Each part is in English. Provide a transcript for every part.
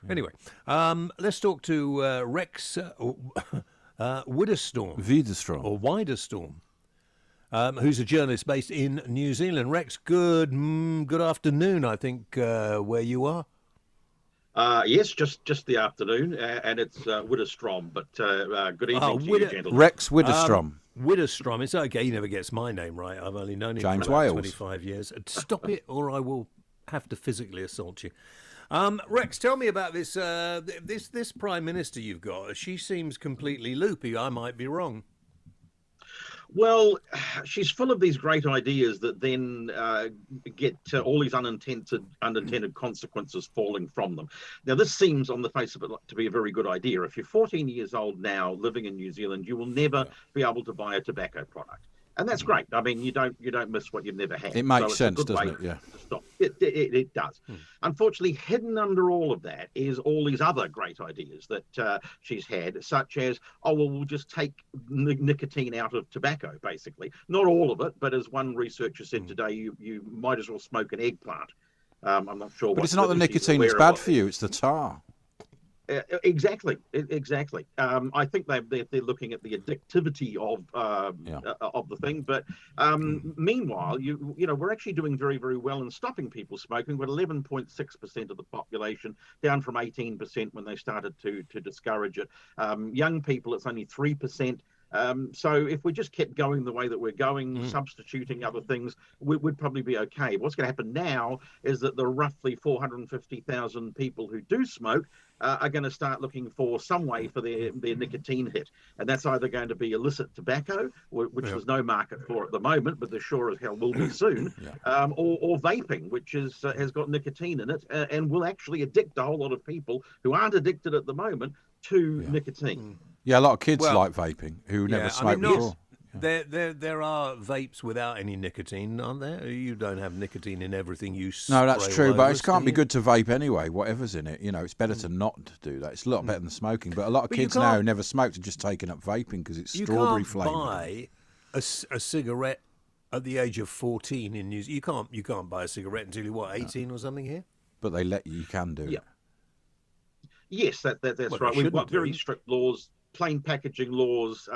Anyway, let's talk to Rex Witherstorm. Or Widerstorm. Who's a journalist based in New Zealand. Rex, good afternoon, I think, where you are. Yes, just the afternoon, and it's Widerstrom, but good evening to you, gentlemen. Rex Widerstrom. Widerstrom, it's okay, he never gets my name right. I've only known him for about 25 years. Stop it, or I will have to physically assault you. Rex, tell me about this this Prime Minister you've got. She seems completely loopy. I might be wrong. Well, she's full of these great ideas that then get all these unintended consequences falling from them. Now, this seems on the face of it to be a very good idea. If you're 14 years old now, living in New Zealand, you will never be able to buy a tobacco product. And that's great. I mean, you don't miss what you've never had. It makes sense, doesn't it? Yeah. It does. Unfortunately, hidden under all of that is all these other great ideas that she's had, such as, we'll just take nicotine out of tobacco, basically. Not all of it, but as one researcher said today, you might as well smoke an eggplant. I'm not sure. But it's not the nicotine that's bad for you; it's the tar. Exactly. I think they're looking at the addictivity of the thing, but meanwhile, you know, we're actually doing very, very well in stopping people smoking. We're 11.6% of the population, down from 18% when they started to discourage it. Young people, it's only 3%. So if we just kept going the way that we're going, substituting other things, we'd probably be okay. What's going to happen now is that the roughly 450,000 people who do smoke are going to start looking for some way for their nicotine hit. And that's either going to be illicit tobacco, which there's no market for at the moment, but there sure as hell will be soon, or vaping, which has got nicotine in it and will actually addict a whole lot of people who aren't addicted at the moment to nicotine. Yeah, a lot of kids like vaping who never smoked before. There are vapes without any nicotine, aren't there? You don't have nicotine in everything you spray. No, that's true, but it can't be good to vape anyway, whatever's in it. You know, it's better to not do that. It's a lot better than smoking. But a lot of kids now who never smoked are just taking up vaping because it's strawberry flavoured. You can't buy a cigarette at the age of 14 in New Zealand. You can't buy a cigarette until you're, 18 or something here? But they let you can do it. Yes, that's right. We've got very strict laws. Plain packaging laws,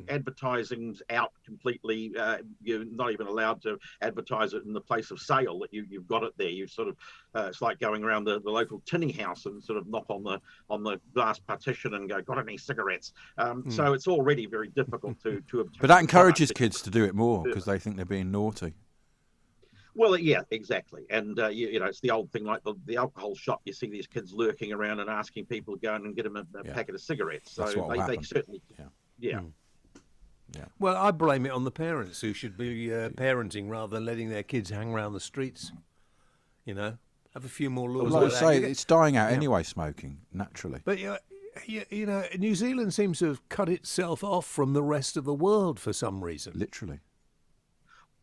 advertising's out completely. You're not even allowed to advertise it in the place of sale that you've got it there. You sort of, it's like going around the local tinny house and sort of knock on the glass partition and go, got any cigarettes? So it's already very difficult to obtain. But that encourages kids to do it more because they think they're being naughty. Well, yeah, exactly. And, you know, it's the old thing like the alcohol shop. You see these kids lurking around and asking people to go in and get them a packet of cigarettes. So they certainly, yeah. Well, I blame it on the parents who should be parenting rather than letting their kids hang around the streets. You know, have a few more laws. Like I say, it's dying out anyway, smoking, naturally. But, you know, New Zealand seems to have cut itself off from the rest of the world for some reason. Literally.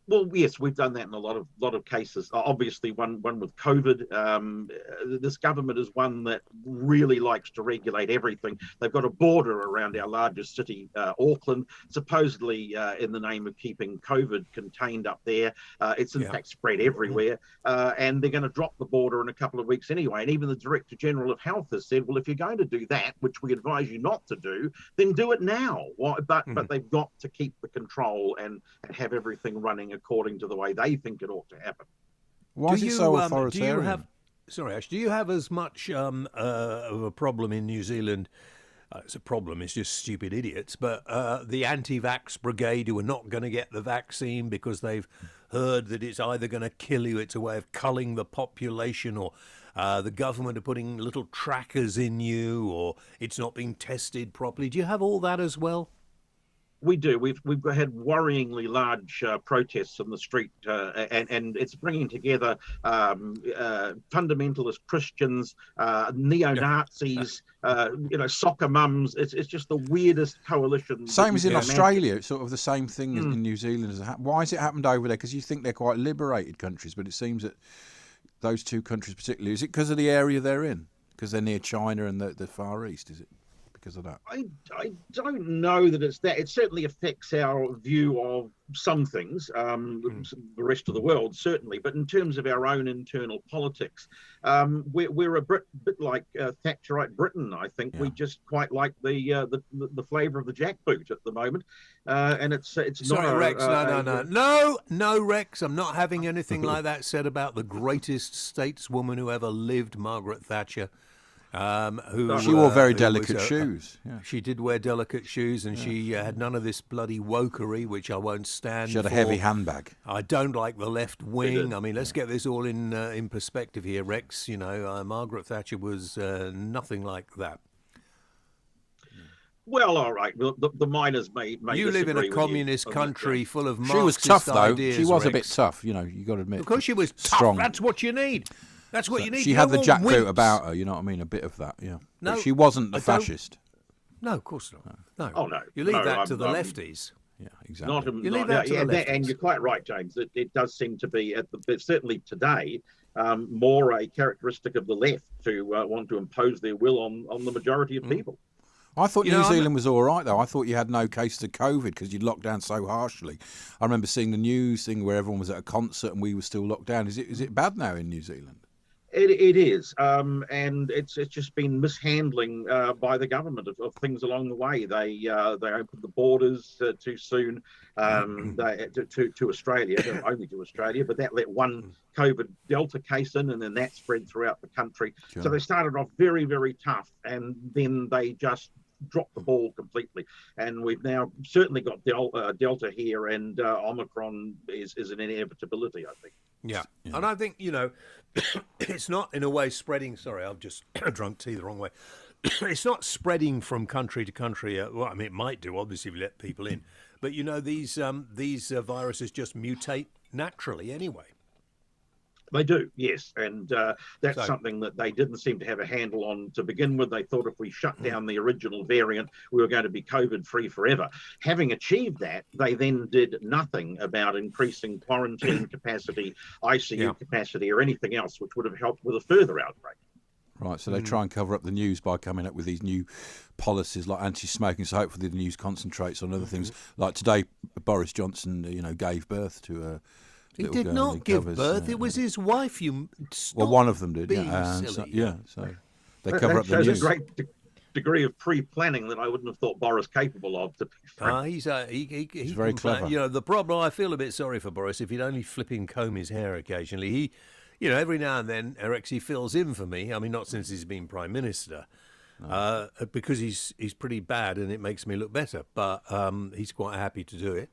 Well, yes, we've done that in a lot of cases. Obviously, one with COVID. This government is one that really likes to regulate everything. They've got a border around our largest city, Auckland, supposedly in the name of keeping COVID contained up there. It's in fact spread everywhere, and they're going to drop the border in a couple of weeks anyway. And even the Director General of Health has said, well, if you're going to do that, which we advise you not to do, then do it now. But they've got to keep the control and have everything running according to the way they think it ought to happen. Why is it so authoritarian? Do you have as much of a problem in New Zealand? It's a problem, it's just stupid idiots, but the anti-vax brigade who are not going to get the vaccine because they've heard that it's either going to kill you, it's a way of culling the population, or the government are putting little trackers in you, or it's not being tested properly. Do you have all that as well? We do. We've had worryingly large protests on the street, and it's bringing together fundamentalist Christians, neo-Nazis, soccer mums. It's just the weirdest coalition. Same as in Australia. It's sort of the same thing in New Zealand. Why has it happened over there? Because you think they're quite liberated countries, but it seems that those two countries particularly, is it because of the area they're in? Because they're near China and the Far East, is it? because of that? I don't know that it's that. It certainly affects our view of some things, the rest of the world certainly, but in terms of our own internal politics, we're a bit like Thatcherite Britain. I think we just quite like the flavour of the jackboot at the moment, and it's Sorry, not. Rex, no, Rex. I'm not having anything like that said about the greatest stateswoman who ever lived, Margaret Thatcher. She wore very delicate shoes. She did wear delicate shoes, and she had none of this bloody wokery, which I won't stand for. She had a heavy handbag. I don't like the left wing. I mean, let's get this all in perspective here, Rex. You know, Margaret Thatcher was nothing like that. Well, all right. The miners may you live in a communist country full of Marxist She was tough, though. ideas, she was Rex. a bit tough, you know, you got to admit. Because she was strong. tough, that's what you need. That's what you need. She had the jackboot about her, you know what I mean? A bit of that, yeah. No, but she wasn't a fascist. No, of course not. No. Oh, no. You leave that to the lefties. Yeah, exactly. You leave that to the lefties. And you're quite right, James. It does seem to be, certainly today, more a characteristic of the left to want to impose their will on the majority of people. I thought New Zealand was all right, though. I thought you had no cases of COVID because you'd locked down so harshly. I remember seeing the news thing where everyone was at a concert and we were still locked down. Is it bad now in New Zealand? It is, and it's just been mishandling by the government of things along the way. They opened the borders too soon to Australia, not only to Australia, but that let one COVID Delta case in, and then that spread throughout the country. Sure. So they started off very, very tough, and then they just dropped the ball completely. And we've now certainly got Delta here, and Omicron is an inevitability, I think. Yeah. And I think, you know, it's not in a way spreading. Sorry, I've just drunk tea the wrong way. It's not spreading from country to country. Well, I mean, it might do, obviously, if you let people in. But, you know, these viruses just mutate naturally anyway. They do, yes, and that's something that they didn't seem to have a handle on to begin with. They thought if we shut down the original variant, we were going to be COVID-free forever. Having achieved that, they then did nothing about increasing quarantine capacity, ICU capacity, or anything else which would have helped with a further outbreak. Right, so they try and cover up the news by coming up with these new policies like anti-smoking, so hopefully the news concentrates on other things. Like today, Boris Johnson, gave birth to a... He did not give birth. It was his wife. Well, one of them did. Silly. So they cover up the news. That shows a great degree of pre-planning that I wouldn't have thought Boris capable of. To be frank. He's very clever. You know, the problem. I feel a bit sorry for Boris. If he'd only flipping comb his hair occasionally, he, every now and then, Rex, he fills in for me. I mean, not since he's been Prime Minister. Because he's pretty bad and it makes me look better. But he's quite happy to do it.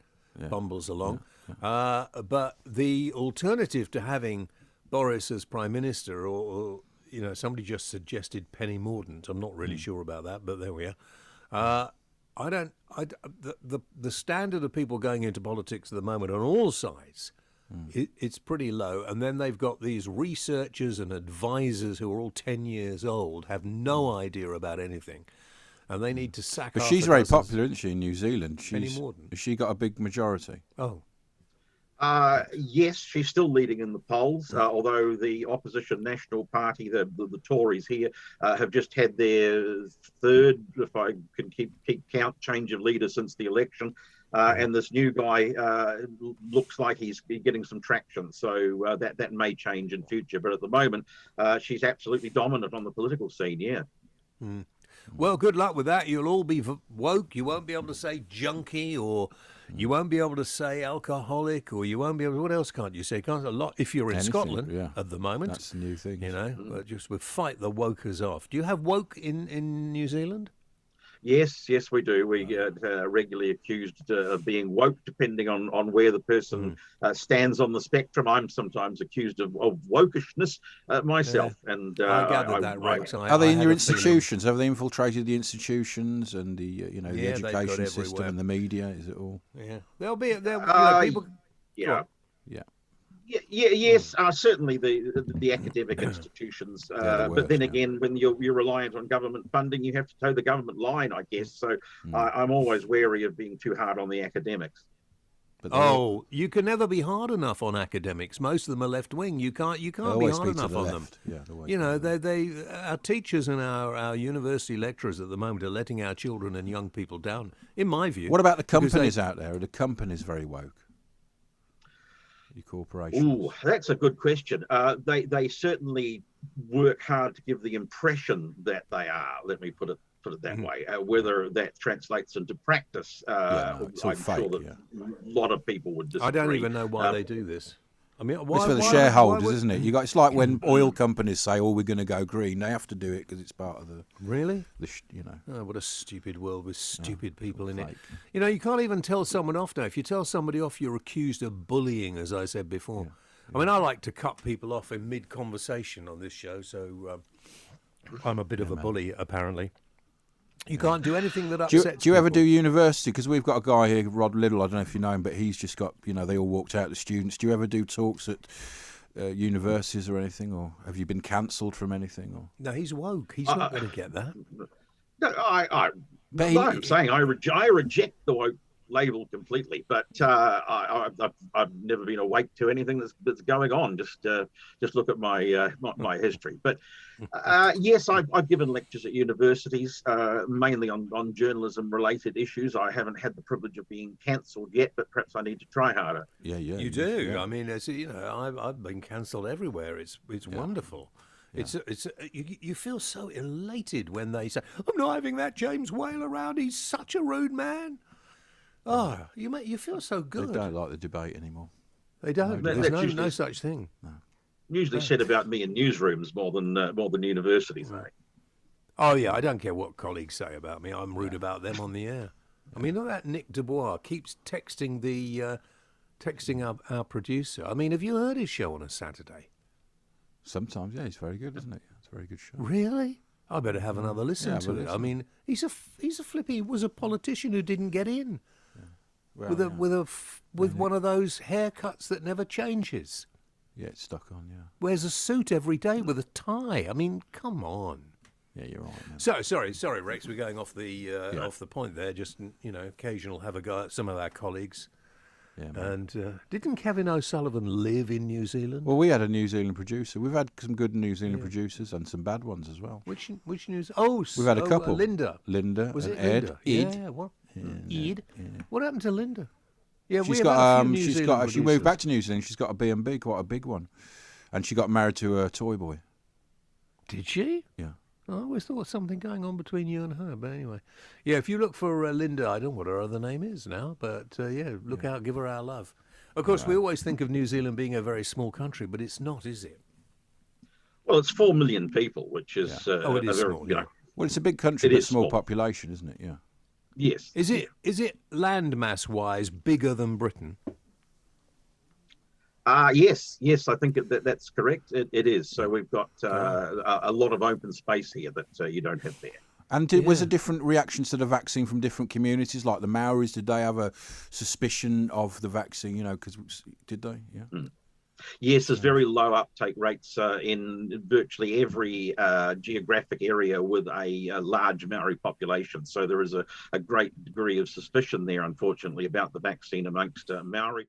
Bumbles along. But the alternative to having Boris as Prime Minister, or somebody just suggested Penny Mordaunt. I'm not really sure about that, but there we are. The standard of people going into politics at the moment on all sides, it's pretty low. And then they've got these researchers and advisors who are all 10 years old, have no idea about anything. And they need to sack. But she's very popular, isn't she, in New Zealand? Penny Mordaunt. Has she got a big majority? Oh. Yes, she's still leading in the polls, although the opposition National Party, the Tories here, have just had their third, if I can keep count, change of leader since the election. And this new guy looks like he's getting some traction. So that may change in future. But at the moment, she's absolutely dominant on the political scene, yeah. Mm. Well, good luck with that. You'll all be woke. You won't be able to say junkie, or you won't be able to say alcoholic, or you won't be able to... What else can't you say? Can't a lot if you're in Scotland at the moment. That's the new thing. But just we fight the wokers off. Do you have woke in New Zealand? Yes, we do. We get regularly accused of being woke, depending on where the person stands on the spectrum. I'm sometimes accused of wokishness myself. Yeah. And I gathered that, Rex. Are they in your institutions? Have they infiltrated the institutions and the the education system and the media? Is it all? Yeah, there'll be people. Yeah. Yes, certainly the academic institutions. But then again, when you're reliant on government funding, you have to toe the government line, I guess. So I'm always wary of being too hard on the academics. But Oh, you can never be hard enough on academics. Most of them are left wing. You can't be hard enough on them. Yeah, you know, our teachers and our university lecturers at the moment are letting our children and young people down, in my view. What about the companies out there? Are the companies very woke? Your corporations? Ooh, that's a good question. They certainly work hard to give the impression that they are. Let me put it that way. Whether that translates into practice, I'm fake, sure that a lot of people would disagree. I don't even know why they do this. I mean, it's for the shareholders, isn't it? It's like when oil companies say, "Oh, we're going to go green." They have to do it because it's part of the really. Oh, what a stupid world with stupid people in it. You know, you can't even tell someone off now. If you tell somebody off, you're accused of bullying, as I said before. I mean, I like to cut people off in mid-conversation on this show, so I'm a bit of a bully, apparently. You can't do anything that upsets Do you ever people. do university? Because we've got a guy here, Rod Little, I don't know if you know him, but he's just got, they all walked out, the students. Do you ever do talks at universities or anything? Or have you been cancelled from anything? Or No, he's woke. He's not going to get that. No, I'm saying I reject the woke label completely, but I've never been awake to anything that's going on. Just look at my my history. But yes, I've given lectures at universities, mainly on journalism related issues. I haven't had the privilege of being cancelled yet, but perhaps I need to try harder. Yeah, you do. Yeah. I mean, I've been cancelled everywhere. It's wonderful. Yeah. You feel so elated when they say, "I'm not having that James Whale around. He's such a rude man." Oh, you feel so good. They don't like the debate anymore. They don't. There's no such thing. No. Usually said about me in newsrooms more than universities. Oh yeah, I don't care what colleagues say about me. I'm rude about them on the air. I mean, that Nick Dubois keeps texting our producer. I mean, have you heard his show on a Saturday? Sometimes, yeah, he's very good, isn't it? It's a very good show. Really? I better have another listen to it. I mean, he's a flippy. He was a politician who didn't get in. Well, with one of those haircuts that never changes. Yeah, it's stuck on. Yeah, wears a suit every day with a tie. I mean, come on. Yeah, you're right. Man. So sorry, Rex. We're going off the point there. Just occasional have a go at some of our colleagues. Yeah, man. And didn't Kevin O'Sullivan live in New Zealand? Well, we had a New Zealand producer. We've had some good New Zealand producers and some bad ones as well. Which News? Oh, we've had a couple. Linda. Was and it Ed? Linda? Yeah. What? Ed? Yeah. What happened to Linda? Yeah, she moved back to New Zealand. She's got a B&B, quite a big one, and she got married to a toy boy. Did she? Yeah. I always thought something going on between you and her, but anyway. Yeah, if you look for Linda, I don't know what her other name is now, but look out, give her our love. Of course, we always think of New Zealand being a very small country, but it's not, is it? Well, it's 4 million people, which is it is small, Well, it's a big country, but small population, isn't it? Yeah. Yes. Is it landmass wise bigger than Britain? Yes, I think that's correct. It is. So we've got a lot of open space here that you don't have there. And was there different reactions to the vaccine from different communities? Like the Maoris, did they have a suspicion of the vaccine? Did they? Yeah. Mm. Yes, there's very low uptake rates in virtually every geographic area with a large Maori population. So there is a great degree of suspicion there, unfortunately, about the vaccine amongst Maori.